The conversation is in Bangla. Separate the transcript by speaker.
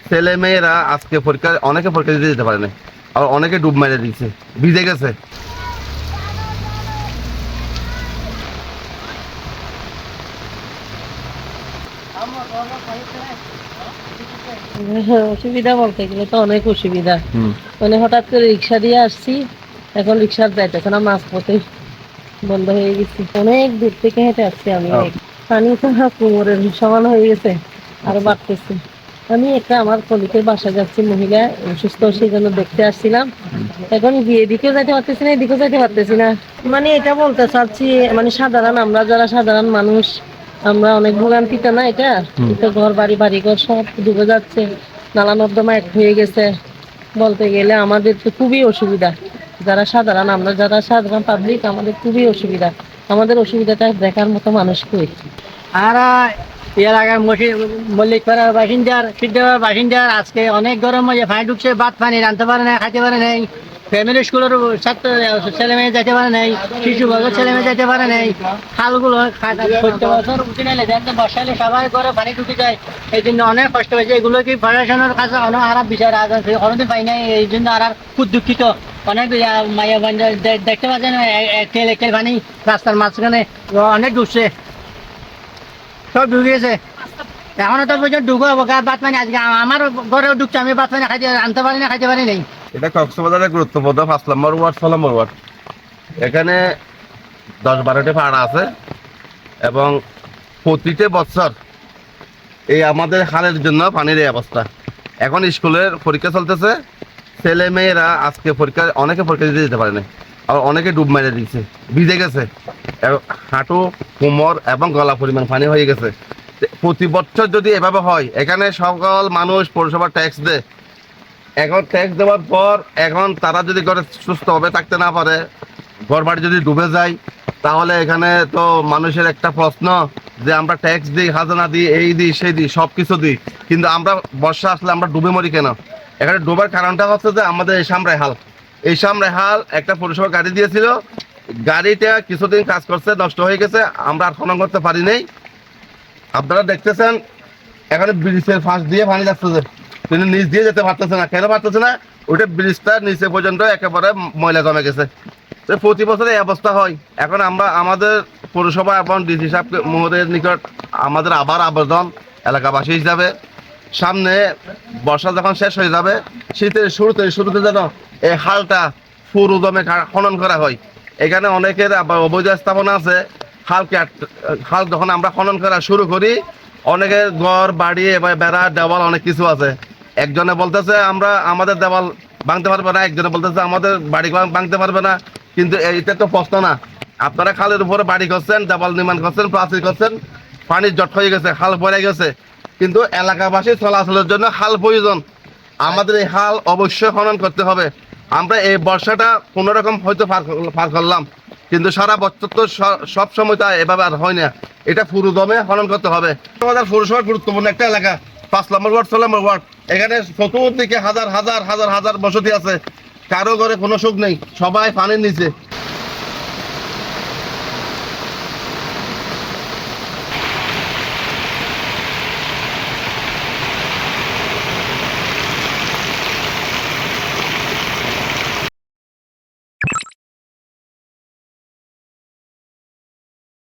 Speaker 1: ছেলে মেয়েরা আজকে পরীক্ষা, অনেকে পরীক্ষা দিতে যেতে পারে না, আর অনেকে ডুব মেরে দিচ্ছে, ভিজে গেছে।
Speaker 2: অসুবিধা বলতে গেলে তো অনেক অসুবিধা। মানে হঠাৎ করে রিক্সা দিয়ে আসছি, এখন রিক্সা যাইতেছে না, মাঝপথে বন্ধ হয়ে গেছি। অনেক দূর থেকে হেঁটে আসছি আমি। পানি তো কোমরের সমান হয়ে গেছে, আরো বাড়তেছে। আমি একটা আমার কলিকের বাসা যাচ্ছি, মহিলা অসুস্থ, সেই জন্য দেখতে আসছিলাম। এখন গিয়ে এদিকেও যাইতে পারতেছি না, এদিকেও যাইতে পারতেছি না। মানে এটা বলতে চাচ্ছি, মানে সাধারণ, আমরা যারা সাধারণ মানুষ, আমরা অনেক ভোগান্তিতে না। এটা তো ঘর বাড়িঘর সব ডুবে যাচ্ছে, নালা নর্দমা এক হয়ে গেছে। বলতে গেলে আমাদের তো খুবই অসুবিধা, যারা সাধারণ, আমরা যারা সাধারণ পাবলিক, আমাদের খুবই অসুবিধা। আমাদের অসুবিধাটা দেখার মতো মানুষ কই।
Speaker 3: আর এলাকার মল্লিকপাড়ার বাসিন্দার, সিদ্ধার বাসিন্দার আজকে অনেক গরম হয়ে পানি ঢুকছে, ভাত পানি রাঁধতে পারে না, খাইতে পারে নাই। ফ্যামিলি স্কুলের ছাত্র ছেলে মেয়ে যেতে পারে নাই, শিশু বর্গের ছেলে মেয়ে যেতে পারে নাই। খালগুলো বছর উঠে নাইলে বর্ষালে সবাই করে পানি ঢুকে যায়, এই জন্য অনেক কষ্ট হয়েছে। এগুলো কি প্রশাসনের কাছে অনেক আরাম বিচার কোনোদিন পাই নাই, এই জন্য আর খুব দুঃখিত। অনেক মায়া দেখতে পাচ্ছেন তেল একেল পানি রাস্তার মাঝখানে অনেক ডুবছে, সব ঢুকিয়েছে। এখনো তো পর্যন্ত ঢুকো বাদ পানি, আজকে আমার ঘরেও ঢুকছে, আমি বাদ পানি খাইতে আনতে পারি না, খাইতে পারি নাই।
Speaker 1: এটা কক্সবাজারের গুরুত্বপূর্ণ 5 নম্বর ওয়ার্ড, 6 নম্বর ওয়ার্ড। এখানে 10-12টি পাড়া আছে এবং প্রতিটা বছর এই আমাদের খালের জন্য পানির এই অবস্থা। এখন স্কুলের পরীক্ষা চলতেছে, ছেলে মেয়েরা আজকে পরীক্ষা, অনেকে পরীক্ষা দিতে যেতে পারে না, আর অনেকে ডুব মেরে দিচ্ছে, ভিজে গেছে। হাঁটু, কোমর এবং গলা পরিমাণ পানি হয়ে গেছে। প্রতি বছর যদি এভাবে হয়, এখানে সকল মানুষ পৌরসভা ট্যাক্স দেয়। এখন ট্যাক্স দেওয়ার পর এখন তারা যদি ঘরে সুস্থভাবে থাকতে না পারে, ঘর বাড়ি যদি ডুবে যায়, তাহলে এখানে তো মানুষের একটা প্রশ্ন যে আমরা ট্যাক্স দিই, খাজনা দিই, এই দিই, সেই দিই, সব কিছু দিই, কিন্তু আমরা বর্ষা আসলে আমরা ডুবে মরি কেন? এখানে ডুবার কারণটা হচ্ছে যে আমাদের এই সামরাহাল একটা পৌরসভা গাড়ি দিয়েছিল, গাড়িটা কিছুদিন কাজ করছে, নষ্ট হয়ে গেছে, আমরা আর খনন করতে পারি নাই। আপনারা দেখতেছেন এখানে ব্রিজের ফাঁস দিয়ে পানি যাচ্ছে, কিন্তু নিচ দিয়ে যেতে পারতেছে না। কেন পারতেছে না? ওইটা ব্রিজটার নিচে পর্যন্ত একেবারে ময়লা জমে গেছে। প্রতি বছর এই অবস্থা হয়। এখন আমরা আমাদের পৌরসভা এবং ডিসি সাহেব মহোদয়ের নিকট আমাদের আবার আবেদন, এলাকাবাসী হিসাবে, সামনে বর্ষা যখন শেষ হয়ে যাবে, শীতের শুরুতে যেন এই খালটা পুরো দমে খনন করা হয়। এখানে অনেকের অবৈধ স্থাপনা আছে। খাল যখন আমরা খনন করা শুরু করি, অনেকের ঘর বাড়ি এবার বেড়া দেওয়াল অনেক কিছু আছে। একজনে বলতেছে আমরা আমাদের দেওয়াল ভাঙতে পারবে না, একজনে বলতেছে আমাদের বাড়ি ভাঙতে পারবে না। কিন্তু এটা তো প্রশ্ন না। আপনারা খালের উপরে বাড়ি করছেন, দেওয়াল নির্মাণ করছেন, প্লাস্টিক করছেন, পানির জট হয়ে গেছে, খাল ভরে গেছে, কিন্তু এলাকাবাসী চলাচলের জন্য খাল প্রয়োজন। আমাদের এই খাল অবশ্যই খনন করতে হবে। আমরা এই বর্ষাটা কোনো রকম হয়তো পার করলাম, কিন্তু সারা বছর তো সব সময় তা এভাবে আর হয় না। এটা পুরো দমে খনন করতে হবে। আমাদের পৌরসভার গুরুত্বপূর্ণ একটা এলাকা, 5 নম্বর ওয়ার্ড, 6 নম্বর ওয়ার্ড। এখানে চতুর্দিকে হাজার হাজার হাজার হাজার বসতি আছে, কারো ঘরে কোনো সুখ নেই, সবাই পানির নিচে।